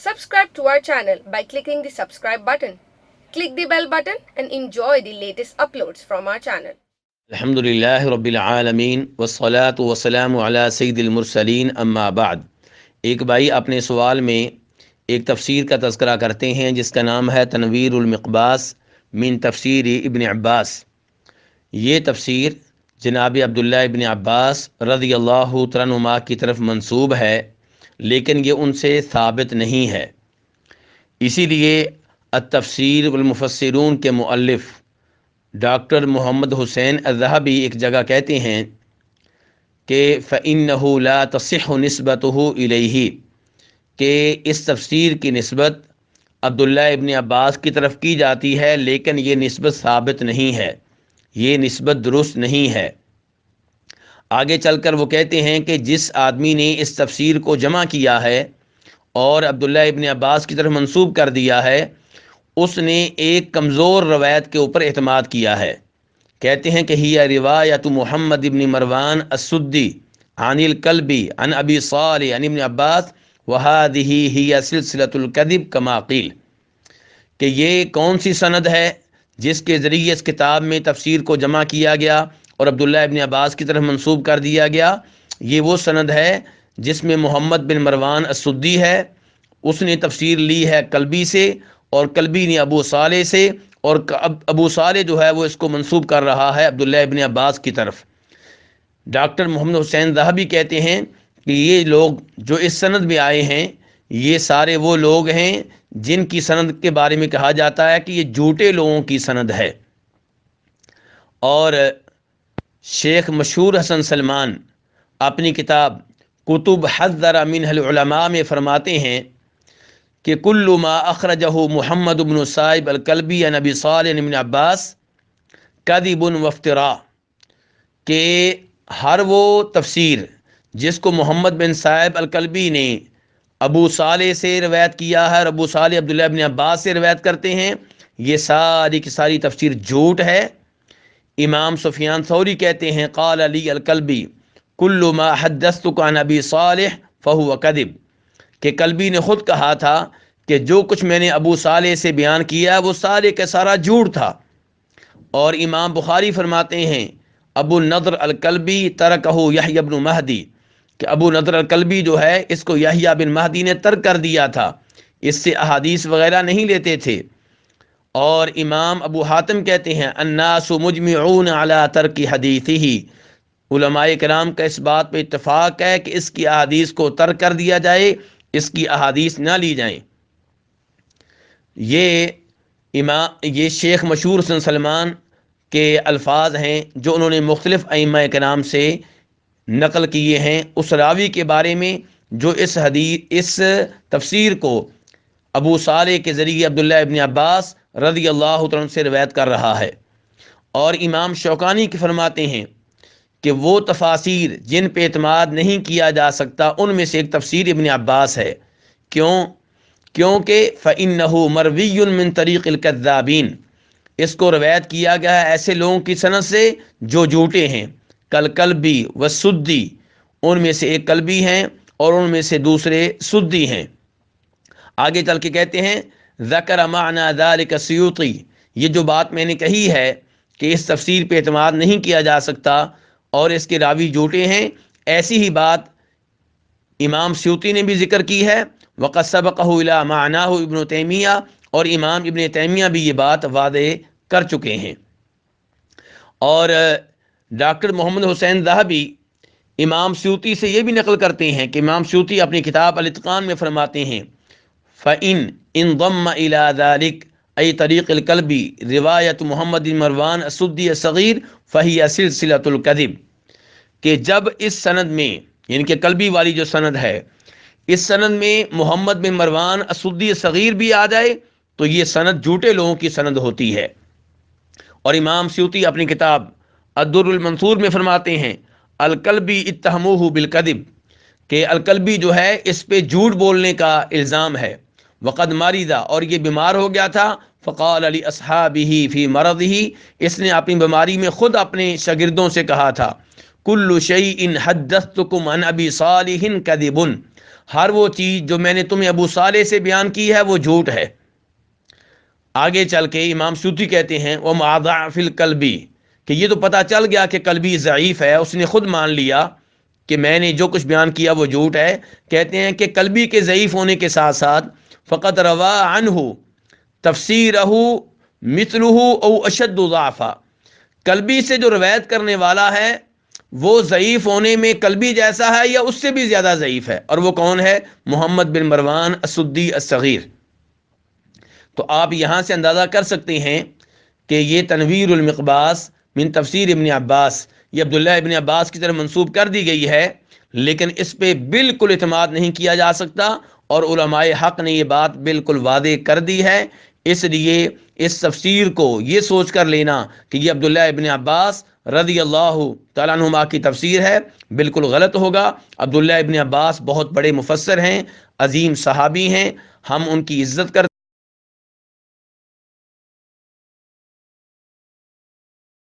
Subscribe to our channel by clicking the subscribe button. Click the bell button and enjoy the latest uploads from our channel. الحمدللہ رب العالمین والصلاة والسلام علی سید المرسلین اما بعد۔ ایک بھائی اپنے سوال میں ایک تفسیر کا تذکرہ کرتے ہیں جس کا نام ہے تنویر المقباس من تفسیر ابن عباس۔ یہ تفسیر جناب عبداللہ ابن عباس رضی اللہ تعالیٰ عنہما کی طرف منسوب ہے، لیکن یہ ان سے ثابت نہیں ہے۔ اسی لیے التفسیر والمفسرون کے مؤلف ڈاکٹر محمد حسین الذہبی ایک جگہ کہتے ہیں کہ فَإِنَّهُ لَا تَصِحُّ نِسْبَتُهُ إِلَيْهِ کہ اس تفسیر کی نسبت عبداللہ ابن عباس کی طرف کی جاتی ہے، لیکن یہ نسبت ثابت نہیں ہے، یہ نسبت درست نہیں ہے۔ آگے چل کر وہ کہتے ہیں کہ جس آدمی نے اس تفسیر کو جمع کیا ہے اور عبداللہ ابن عباس کی طرف منسوب کر دیا ہے، اس نے ایک کمزور روایت کے اوپر اعتماد کیا ہے۔ کہتے ہیں کہ ہی روایت محمد ابن مروان السدی عن الکلبی عن ابی صالح عن ابن عباس وہذہ ہی سلسلۃ الکذب کما قیل، کہ یہ کون سی سند ہے جس کے ذریعے اس کتاب میں تفسیر کو جمع کیا گیا اور عبداللہ ابن عباس کی طرف منسوب کر دیا گیا؟ یہ وہ سند ہے جس میں محمد بن مروان السدی ہے، اس نے تفسیر لی ہے کلبی سے، اور کلبی نے ابو صالح سے، اور ابو صالح جو ہے وہ اس کو منسوب کر رہا ہے عبداللہ ابن عباس کی طرف۔ ڈاکٹر محمد حسین ذہبی کہتے ہیں کہ یہ لوگ جو اس سند میں آئے ہیں یہ سارے وہ لوگ ہیں جن کی سند کے بارے میں کہا جاتا ہے کہ یہ جھوٹے لوگوں کی سند ہے۔ اور شیخ مشہور حسن سلمان اپنی کتاب کتب حذر منہ العلماء میں فرماتے ہیں کہ کل ما اخرجہ محمد بن صائب الکلبی عن ابی صالح بن عباس کذب وافتراء، کہ ہر وہ تفسیر جس کو محمد بن صائب الکلبی نے ابو صالح سے روایت کیا ہے اور ابو صالح عبداللہ بن عباس سے روایت کرتے ہیں، یہ ساری کی ساری تفسیر جھوٹ ہے۔ امام سفیان ثوری کہتے ہیں قال علی الکلبی کل ما حدثتک عن ابی صالح فہو کذب، کہ کلبی نے خود کہا تھا کہ جو کچھ میں نے ابو صالح سے بیان کیا وہ سارے کا سارا جھوٹ تھا۔ اور امام بخاری فرماتے ہیں ابو النضر الکلبی ترکہ یحییٰ بن مہدی، کہ ابو نضر الکلبی جو ہے اس کو یحییٰ بن مہدی نے ترک کر دیا تھا، اس سے احادیث وغیرہ نہیں لیتے تھے۔ اور امام ابو حاتم کہتے ہیں الناس مجمعون علی ترک حدیثہ، علماء کرام کا اس بات پہ اتفاق ہے کہ اس کی احادیث کو ترک کر دیا جائے، اس کی احادیث نہ لی جائیں۔ یہ شیخ مشہور حسن سلمان کے الفاظ ہیں جو انہوں نے مختلف ائمہ کرام سے نقل کیے ہیں اس راوی کے بارے میں جو اس تفسیر کو ابو صالح کے ذریعے عبداللہ ابن عباس رضی اللہ عنہ سے روایت کر رہا ہے۔ اور امام شوکانی کے فرماتے ہیں کہ وہ تفاسیر جن پہ اعتماد نہیں کیا جا سکتا ان میں سے ایک تفسیر ابن عباس ہے۔ کیونکہ فَإِنَّهُ مَرْوِيٌّ مِّن طَرِيقِ الْكَذَّابِينَ، اس کو روایت کیا گیا ہے ایسے لوگوں کی سند سے جو جھوٹے ہیں، کل کلبی و سدی، ان میں سے ایک کلبی ہیں اور ان میں سے دوسرے سدی ہیں۔ آگے چل کے کہتے ہیں ذکر معنی ذلک السیوطی، یہ جو بات میں نے کہی ہے کہ اس تفسیر پہ اعتماد نہیں کیا جا سکتا اور اس کے راوی جھوٹے ہیں، ایسی ہی بات امام سیوطی نے بھی ذکر کی ہے۔ وقد سبقہ الی معناہ ابن تیمیہ، اور امام ابن تیمیہ بھی یہ بات واضح کر چکے ہیں۔ اور ڈاکٹر محمد حسین ذہبی امام سیوطی سے یہ بھی نقل کرتے ہیں کہ امام سیوطی اپنی کتاب الاتقان میں فرماتے ہیں فَإِنْ انضم إلى ذلك أي طریق الکلبی روایت محمد مروان السدی الصغیر فہی سلسلۃ الکذب، کہ جب اس سند میں یعنی کہ کلبی والی جو سند ہے اس سند میں محمد بن مروان السدی الصغیر بھی آ جائے تو یہ سند جھوٹے لوگوں کی سند ہوتی ہے۔ اور امام سیوطی اپنی کتاب الدر المنثور میں فرماتے ہیں الکلبی اتہموہ بالکذب، کہ الکلبی جو ہے اس پہ جھوٹ بولنے کا الزام ہے۔ وقد مریضہ، اور یہ بیمار ہو گیا تھا، فقال علی اصحابہ فی مرضہ، اس نے اپنی بیماری میں خود اپنے شاگردوں سے کہا تھا کل شیء حدثتکم عن ابی صالح کذب، ہر وہ چیز جو میں نے تمہیں ابو صالح سے بیان کی ہے وہ جھوٹ ہے۔ آگے چل کے امام سیوطی کہتے ہیں وہ مضاعف القلبی، کہ یہ تو پتہ چل گیا کہ قلبی ضعیف ہے، اس نے خود مان لیا کہ میں نے جو کچھ بیان کیا وہ جھوٹ ہے۔ کہتے ہیں کہ قلبی کے ضعیف ہونے کے ساتھ ساتھ فقط روا عنہ تفسیرہ مثلہ او اشد ضعفا، قلبی سے جو روایت کرنے والا ہے وہ ضعیف ہونے میں قلبی جیسا ہے یا اس سے بھی زیادہ ضعیف ہے، اور وہ کون ہے؟ محمد بن مروان السدی الصغیر۔ تو آپ یہاں سے اندازہ کر سکتے ہیں کہ یہ تنویر المقباس من تفسیر ابن عباس یہ عبداللہ ابن عباس کی طرف منسوب کر دی گئی ہے، لیکن اس پہ بالکل اعتماد نہیں کیا جا سکتا، اور علماء حق نے یہ بات بالکل واضح کر دی ہے۔ اس لیے اس تفسیر کو یہ سوچ کر لینا کہ یہ عبداللہ ابن عباس رضی اللہ تعالیٰ عنہما کی تفسیر ہے بالکل غلط ہوگا۔ عبداللہ ابن عباس بہت بڑے مفسر ہیں، عظیم صحابی ہیں، ہم ان کی عزت کرتے ہیں۔